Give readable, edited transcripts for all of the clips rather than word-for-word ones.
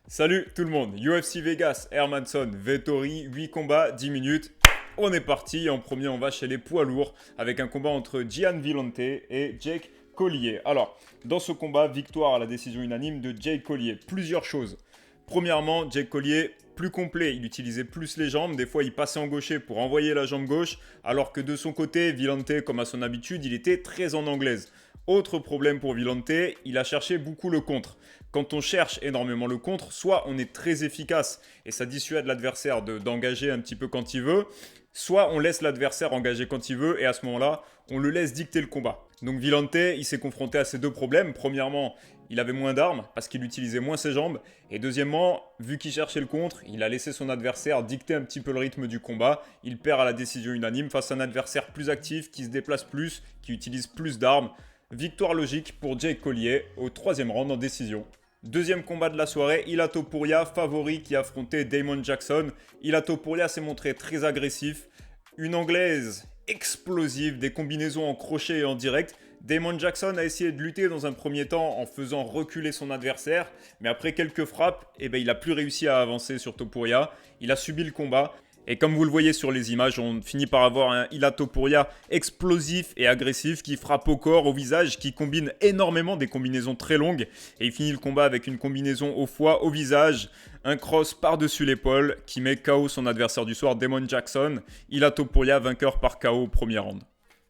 Salut tout le monde, UFC Vegas, Hermanson, Vettori, 8 combats, 10 minutes. On est parti, en premier on va chez les poids lourds avec un combat entre Gian Villante et Jake Collier. Alors, dans ce combat, victoire à la décision unanime de Jake Collier. Plusieurs choses. Premièrement, Jake Collier, plus complet, il utilisait plus les jambes, des fois il passait en gaucher pour envoyer la jambe gauche, alors que de son côté, Villante, comme à son habitude, il était très en anglaise. Autre problème pour Villante, il a cherché beaucoup le contre. Quand on cherche énormément le contre, soit on est très efficace et ça dissuade l'adversaire d'engager un petit peu quand il veut, soit on laisse l'adversaire engager quand il veut et à ce moment-là, on le laisse dicter le combat. Donc Villante, il s'est confronté à ces deux problèmes. Premièrement, il avait moins d'armes parce qu'il utilisait moins ses jambes. Et deuxièmement, vu qu'il cherchait le contre, il a laissé son adversaire dicter un petit peu le rythme du combat. Il perd à la décision unanime face à un adversaire plus actif, qui se déplace plus, qui utilise plus d'armes. Victoire logique pour Jake Collier au troisième round en décision. Deuxième combat de la soirée, Ilia Topuria, favori qui affrontait Damon Jackson. Ilia Topuria s'est montré très agressif. Une anglaise explosive, des combinaisons en crochet et en direct. Damon Jackson a essayé de lutter dans un premier temps en faisant reculer son adversaire, mais après quelques frappes, il n'a plus réussi à avancer sur Topuria. Il a subi le combat. Et comme vous le voyez sur les images, on finit par avoir un Ilia Topuria explosif et agressif qui frappe au corps, au visage, qui combine énormément des combinaisons très longues. Et il finit le combat avec une combinaison au foie, au visage, un cross par-dessus l'épaule qui met KO son adversaire du soir, Damon Jackson. Ilia Topuria vainqueur par KO au premier round.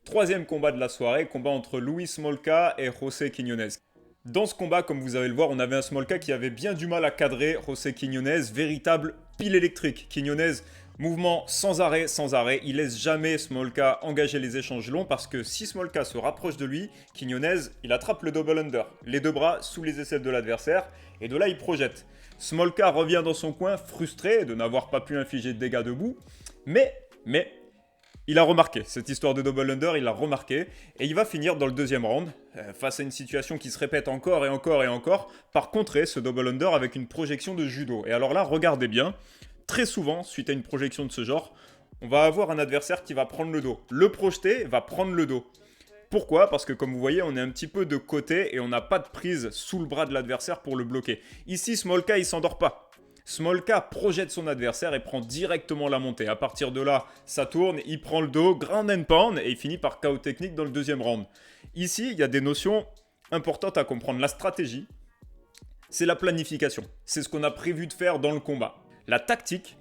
Troisième combat de la soirée, combat entre Luis Smolka et José Quiñonez. Dans ce combat, comme vous allez le voir, on avait un Smolka qui avait bien du mal à cadrer José Quiñonez, véritable pile électrique. Quiñonez, mouvement sans arrêt, sans arrêt. Il laisse jamais Smolka engager les échanges longs parce que si Smolka se rapproche de lui, Quiñonez, il attrape le double under. Les deux bras sous les aisselles de l'adversaire et de là il projette. Smolka revient dans son coin frustré de n'avoir pas pu infliger de dégâts debout, mais il a remarqué cette histoire de double under, il l'a remarqué et il va finir dans le deuxième round face à une situation qui se répète encore et encore et encore par contrer ce double under avec une projection de judo. Et alors là, regardez bien, très souvent, suite à une projection de ce genre, on va avoir un adversaire qui va prendre le dos. Le projeté va prendre le dos. Pourquoi? Parce que comme vous voyez, on est un petit peu de côté et on n'a pas de prise sous le bras de l'adversaire pour le bloquer. Ici, Smolka, il s'endort pas. Smolka projette son adversaire et prend directement la montée. À partir de là, ça tourne, il prend le dos, ground and pound et il finit par KO technique dans le deuxième round. Ici, il y a des notions importantes à comprendre. La stratégie, c'est la planification. C'est ce qu'on a prévu de faire dans le combat. La tactique,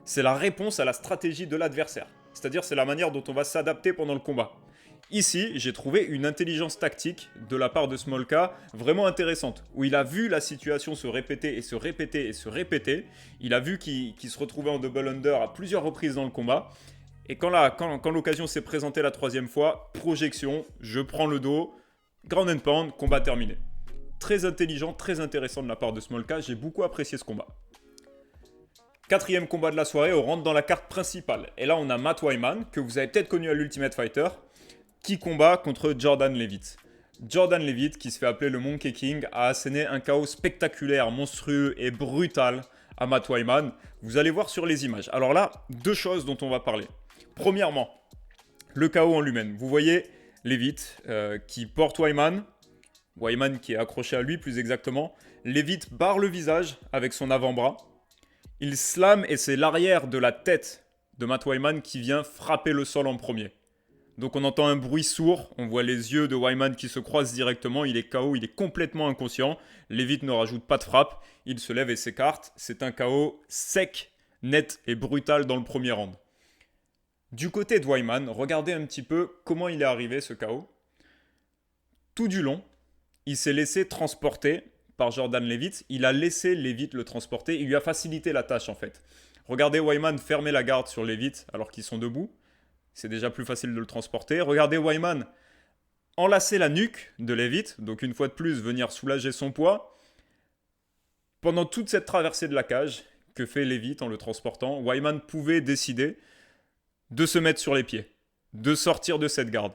c'est la réponse à la stratégie de l'adversaire. C'est-à-dire, c'est la manière dont on va s'adapter pendant le combat. Ici, j'ai trouvé une intelligence tactique de la part de Smolka vraiment intéressante, où il a vu la situation se répéter et se répéter et se répéter. Il a vu qu'il se retrouvait en double under à plusieurs reprises dans le combat. Et quand l'occasion s'est présentée la troisième fois, projection, je prends le dos, ground and pound, combat terminé. Très intelligent, très intéressant de la part de Smolka, j'ai beaucoup apprécié ce combat. Quatrième combat de la soirée, on rentre dans la carte principale. Et là, on a Matt Wiman, que vous avez peut-être connu à l'Ultimate Fighter, qui combat contre Jordan Leavitt. Jordan Leavitt, qui se fait appeler le Monkey King, a asséné un chaos spectaculaire, monstrueux et brutal à Matt Wiman. Vous allez voir sur les images. Alors là, deux choses dont on va parler. Premièrement, le chaos en lui-même. Vous voyez Leavitt qui porte Wiman qui est accroché à lui plus exactement. Leavitt barre le visage avec son avant-bras. Il slam et c'est l'arrière de la tête de Matt Wiman qui vient frapper le sol en premier. Donc on entend un bruit sourd, on voit les yeux de Wiman qui se croisent directement, il est KO, il est complètement inconscient. Leavitt ne rajoute pas de frappe, il se lève et s'écarte. C'est un KO sec, net et brutal dans le premier round. Du côté de Wiman, regardez un petit peu comment il est arrivé ce KO. Tout du long, il s'est laissé transporter par Jordan Leavitt, il a laissé Leavitt le transporter, il lui a facilité la tâche en fait. Regardez Wiman fermer la garde sur Leavitt alors qu'ils sont debout. C'est déjà plus facile de le transporter. Regardez Wiman enlacer la nuque de Leavitt, donc une fois de plus venir soulager son poids. Pendant toute cette traversée de la cage que fait Leavitt en le transportant, Wiman pouvait décider de se mettre sur les pieds, de sortir de cette garde,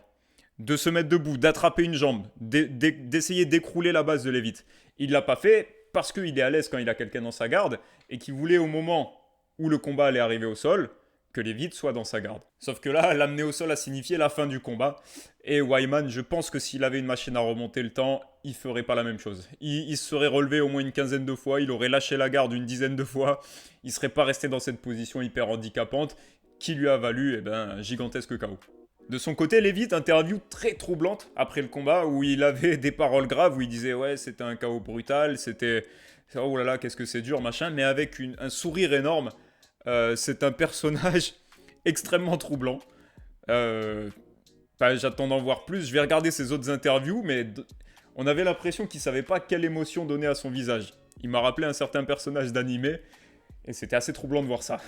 de se mettre debout, d'attraper une jambe, d'essayer d'écrouler la base de Leavitt. Il ne l'a pas fait parce qu'il est à l'aise quand il a quelqu'un dans sa garde et qu'il voulait au moment où le combat allait arriver au sol, que Leavitt soit dans sa garde. Sauf que là, l'amener au sol a signifié la fin du combat. Et Wyman, je pense que s'il avait une machine à remonter le temps, il ferait pas la même chose. Il se serait relevé au moins une quinzaine de fois, il aurait lâché la garde une dizaine de fois, il serait pas resté dans cette position hyper handicapante qui lui a valu un gigantesque KO. De son côté, Leavitt, interview très troublante après le combat où il avait des paroles graves, où il disait ouais c'était un KO brutal, c'était oh là là qu'est-ce que c'est dur machin, mais avec un sourire énorme. C'est un personnage extrêmement troublant. J'attends d'en voir plus. Je vais regarder ses autres interviews, mais on avait l'impression qu'il savait pas quelle émotion donner à son visage. Il m'a rappelé un certain personnage d'animé, et c'était assez troublant de voir ça.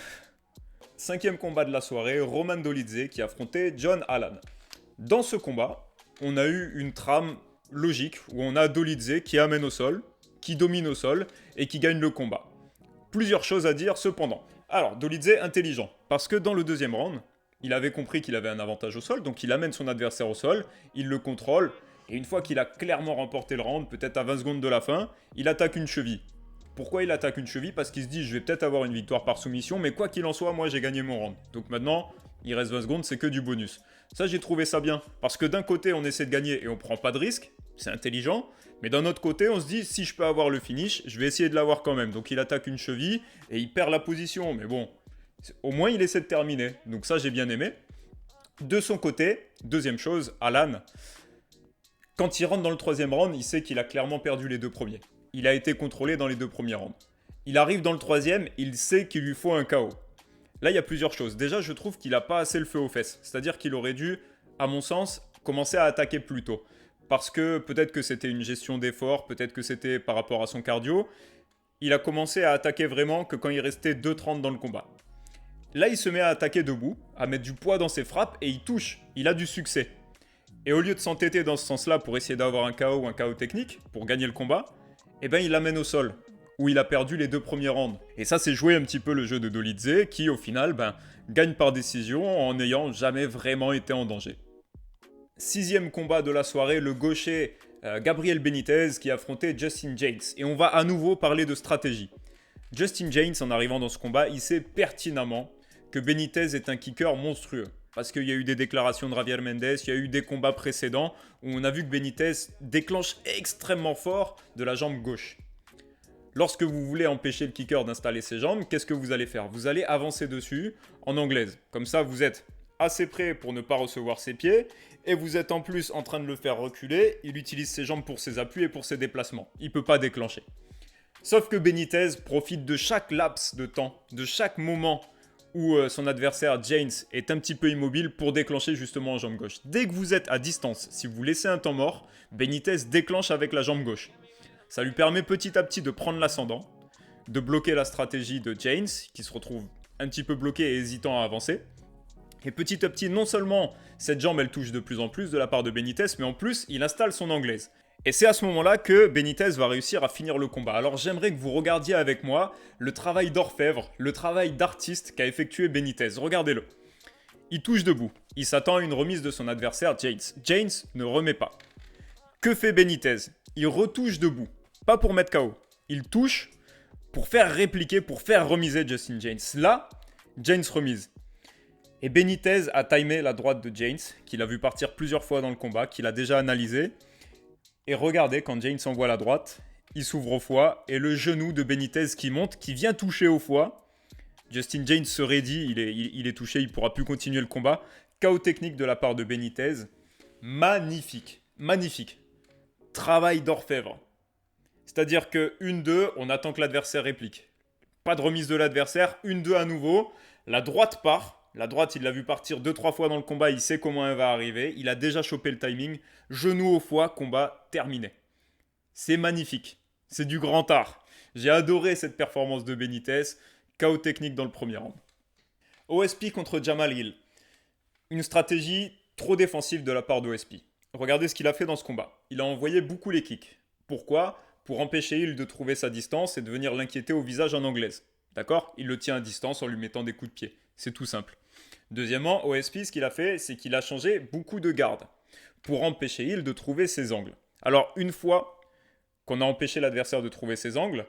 5e combat de la soirée, Roman Dolidze qui affrontait John Allan. Dans ce combat, on a eu une trame logique où on a Dolidze qui amène au sol, qui domine au sol et qui gagne le combat. Plusieurs choses à dire cependant. Alors, Dolidze intelligent, parce que dans le 2e round, il avait compris qu'il avait un avantage au sol, donc il amène son adversaire au sol, il le contrôle, et une fois qu'il a clairement remporté le round, peut-être à 20 secondes de la fin, il attaque une cheville. Pourquoi il attaque une cheville? Parce qu'il se dit, je vais peut-être avoir une victoire par soumission, mais quoi qu'il en soit, moi j'ai gagné mon round. Donc maintenant, il reste 20 secondes, c'est que du bonus. Ça, j'ai trouvé ça bien, parce que d'un côté, on essaie de gagner et on prend pas de risque, c'est intelligent, mais d'un autre côté, on se dit, si je peux avoir le finish, je vais essayer de l'avoir quand même. Donc il attaque une cheville, et il perd la position, mais bon, au moins il essaie de terminer. Donc ça, j'ai bien aimé. De son côté, deuxième chose, Allan, quand il rentre dans le 3e round, il sait qu'il a clairement perdu les 2 premiers. Il a été contrôlé dans les 2 premiers rounds. Il arrive dans le 3e, il sait qu'il lui faut un KO. Là, il y a plusieurs choses. Déjà, je trouve qu'il n'a pas assez le feu aux fesses. C'est-à-dire qu'il aurait dû, à mon sens, commencer à attaquer plus tôt. Parce que peut-être que c'était une gestion d'effort, peut-être que c'était par rapport à son cardio. Il a commencé à attaquer vraiment que quand il restait 2:30 dans le combat. Là, il se met à attaquer debout, à mettre du poids dans ses frappes, et il touche. Il a du succès. Et au lieu de s'entêter dans ce sens-là pour essayer d'avoir un KO ou un KO technique, pour gagner le combat, il l'amène au sol, où il a perdu les 2 premiers rounds. Et ça, c'est jouer un petit peu le jeu de Dolidze, qui au final, gagne par décision en n'ayant jamais vraiment été en danger. 6e combat de la soirée, le gaucher Gabriel Benitez qui affrontait Justin James. Et on va à nouveau parler de stratégie. Justin James, en arrivant dans ce combat, il sait pertinemment que Benitez est un kicker monstrueux. Parce qu'il y a eu des déclarations de Javier Mendez, il y a eu des combats précédents où on a vu que Benitez déclenche extrêmement fort de la jambe gauche. Lorsque vous voulez empêcher le kicker d'installer ses jambes, qu'est-ce que vous allez faire? Vous allez avancer dessus en anglaise. Comme ça, vous êtes assez près pour ne pas recevoir ses pieds et vous êtes en plus en train de le faire reculer. Il utilise ses jambes pour ses appuis et pour ses déplacements. Il ne peut pas déclencher. Sauf que Benitez profite de chaque laps de temps, de chaque moment où son adversaire James est un petit peu immobile pour déclencher justement en jambe gauche. Dès que vous êtes à distance, si vous laissez un temps mort, Benitez déclenche avec la jambe gauche. Ça lui permet petit à petit de prendre l'ascendant, de bloquer la stratégie de James, qui se retrouve un petit peu bloqué et hésitant à avancer. Et petit à petit, non seulement cette jambe elle touche de plus en plus de la part de Benitez, mais en plus il installe son anglaise. Et c'est à ce moment-là que Benitez va réussir à finir le combat. Alors j'aimerais que vous regardiez avec moi le travail d'orfèvre, le travail d'artiste qu'a effectué Benitez. Regardez-le. Il touche debout. Il s'attend à une remise de son adversaire James. James ne remet pas. Que fait Benitez? Il retouche debout. Pas pour mettre KO. Il touche pour faire répliquer, pour faire remiser Justin James. Là, James remise. Et Benitez a timé la droite de James, qu'il a vu partir plusieurs fois dans le combat, qu'il a déjà analysé. Et regardez, quand James envoie la droite, il s'ouvre au foie, et le genou de Benitez qui monte, qui vient toucher au foie. Justin James se raidit, il est touché, il ne pourra plus continuer le combat. KO technique de la part de Benitez. Magnifique, magnifique. Travail d'orfèvre. C'est-à-dire que 1-2, on attend que l'adversaire réplique. Pas de remise de l'adversaire, 1-2 à nouveau. La droite part. La droite, il l'a vu partir 2-3 fois dans le combat, il sait comment elle va arriver. Il a déjà chopé le timing. Genou au foie, combat terminé. C'est magnifique. C'est du grand art. J'ai adoré cette performance de Benitez. KO technique dans le premier round. OSP contre Jamal Hill. Une stratégie trop défensive de la part d'OSP. Regardez ce qu'il a fait dans ce combat. Il a envoyé beaucoup les kicks. Pourquoi? Pour empêcher Hill de trouver sa distance et de venir l'inquiéter au visage en anglaise. D'accord? Il le tient à distance en lui mettant des coups de pied. C'est tout simple. Deuxièmement, OSP, ce qu'il a fait, c'est qu'il a changé beaucoup de gardes pour empêcher Hill de trouver ses angles. Alors, une fois qu'on a empêché l'adversaire de trouver ses angles,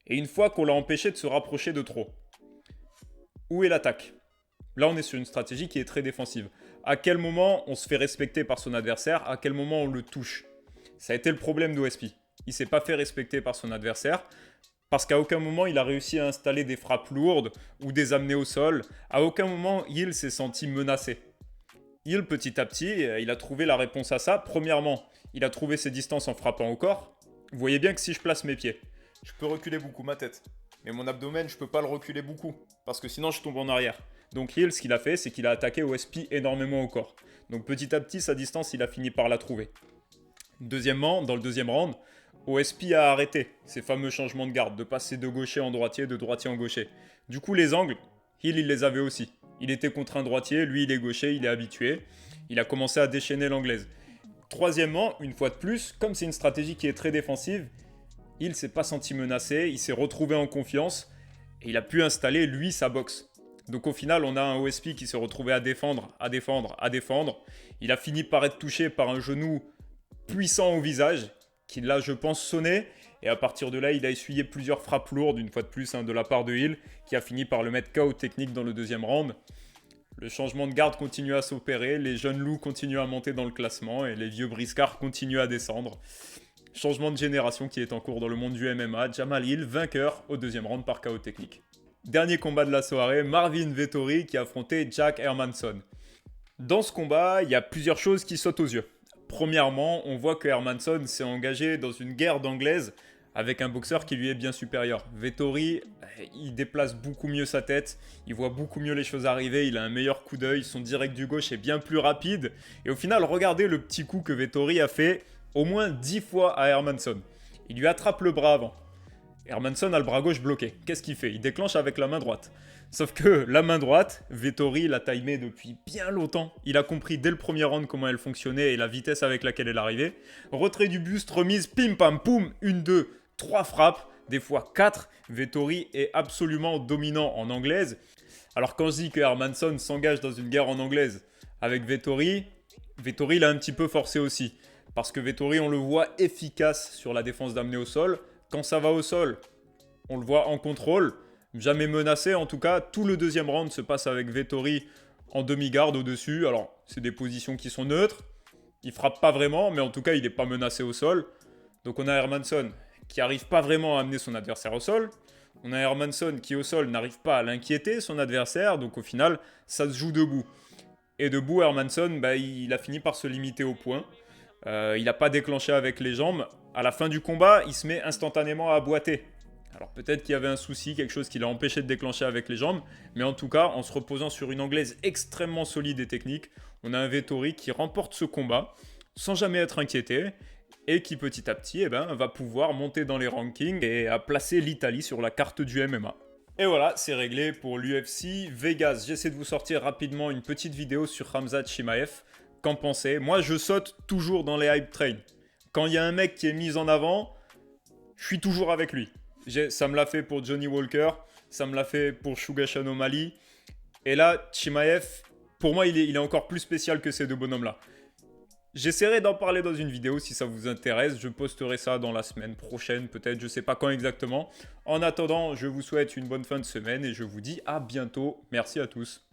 et une fois qu'on l'a empêché de se rapprocher de trop, où est l'attaque? Là, on est sur une stratégie qui est très défensive. À quel moment on se fait respecter par son adversaire? À quel moment on le touche? Ça a été le problème d'OSP. Il ne s'est pas fait respecter par son adversaire parce qu'à aucun moment il a réussi à installer des frappes lourdes ou des amener au sol. À aucun moment il s'est senti menacé. Il, petit à petit, il a trouvé la réponse à ça. Premièrement, il a trouvé ses distances en frappant au corps. Vous voyez bien que si je place mes pieds, je peux reculer beaucoup ma tête. Mais mon abdomen, je peux pas le reculer beaucoup, parce que sinon je tombe en arrière. Donc Hill, ce qu'il a fait, c'est qu'il a attaqué OSP énormément au corps. Donc petit à petit, sa distance, il a fini par la trouver. Deuxièmement, dans le deuxième round, OSP a arrêté ces fameux changements de garde, de passer de gaucher en droitier, de droitier en gaucher. Du coup, les angles, Hill, il les avait aussi. Il était contre un droitier, lui, il est gaucher, il est habitué. Il a commencé à déchaîner l'anglaise. Troisièmement, une fois de plus, comme c'est une stratégie qui est très défensive, il s'est pas senti menacé, il s'est retrouvé en confiance et il a pu installer, lui, sa boxe. Donc au final, on a un OSP qui s'est retrouvé à défendre, à défendre, à défendre. Il a fini par être touché par un genou puissant au visage, qui là, je pense, sonnait. Et à partir de là, il a essuyé plusieurs frappes lourdes, une fois de plus, de la part de Hill, qui a fini par le mettre KO technique dans le deuxième round. Le changement de garde continue à s'opérer, les jeunes loups continuent à monter dans le classement et les vieux briscards continuent à descendre. Changement de génération qui est en cours dans le monde du MMA. Jamal Hill, vainqueur au deuxième round par KO technique. Dernier combat de la soirée, Marvin Vettori qui affrontait Jack Hermansson. Dans ce combat, il y a plusieurs choses qui sautent aux yeux. Premièrement, on voit que Hermansson s'est engagé dans une guerre d'anglaise avec un boxeur qui lui est bien supérieur. Vettori, il déplace beaucoup mieux sa tête, il voit beaucoup mieux les choses arriver, il a un meilleur coup d'œil, son direct du gauche est bien plus rapide. Et au final, regardez le petit coup que Vettori a fait au moins 10 fois à Hermansson. Il lui attrape le bras avant. Hermansson a le bras gauche bloqué. Qu'est-ce qu'il fait? Il déclenche avec la main droite. Sauf que la main droite, Vettori l'a timée depuis bien longtemps. Il a compris dès le premier round comment elle fonctionnait et la vitesse avec laquelle elle arrivait. Retrait du buste, remise, pim pam poum, 1, 2, 3 frappes, des fois 4. Vettori est absolument dominant en anglaise. Alors quand je dis que Hermansson s'engage dans une guerre en anglaise avec Vettori, Vettori l'a un petit peu forcé aussi. Parce que Vettori, on le voit efficace sur la défense d'amener au sol. Quand ça va au sol, on le voit en contrôle, jamais menacé. En tout cas, tout le deuxième round se passe avec Vettori en demi-garde au-dessus. Alors, c'est des positions qui sont neutres. Il frappe pas vraiment, mais en tout cas, il n'est pas menacé au sol. Donc on a Hermansson qui n'arrive pas vraiment à amener son adversaire au sol. On a Hermansson qui, au sol, n'arrive pas à l'inquiéter, son adversaire. Donc au final, ça se joue debout. Et debout, Hermansson, il a fini par se limiter au point. Il n'a pas déclenché avec les jambes. À la fin du combat, il se met instantanément à boiter. Alors peut-être qu'il y avait un souci, quelque chose qui l'a empêché de déclencher avec les jambes. Mais en tout cas, en se reposant sur une anglaise extrêmement solide et technique, on a un Vettori qui remporte ce combat sans jamais être inquiété. Et qui petit à petit va pouvoir monter dans les rankings et à placer l'Italie sur la carte du MMA. Et voilà, c'est réglé pour l'UFC Vegas. J'essaie de vous sortir rapidement une petite vidéo sur Khamzat Chimaev. Qu'en pensez? Moi, je saute toujours dans les hype trains. Quand il y a un mec qui est mis en avant, je suis toujours avec lui. Ça me l'a fait pour Johnny Walker, ça me l'a fait pour Sugashan O'Malley. Et là, Chimaev, pour moi, il est encore plus spécial que ces deux bonhommes-là. J'essaierai d'en parler dans une vidéo si ça vous intéresse. Je posterai ça dans la semaine prochaine, peut-être, je ne sais pas quand exactement. En attendant, je vous souhaite une bonne fin de semaine et je vous dis à bientôt. Merci à tous.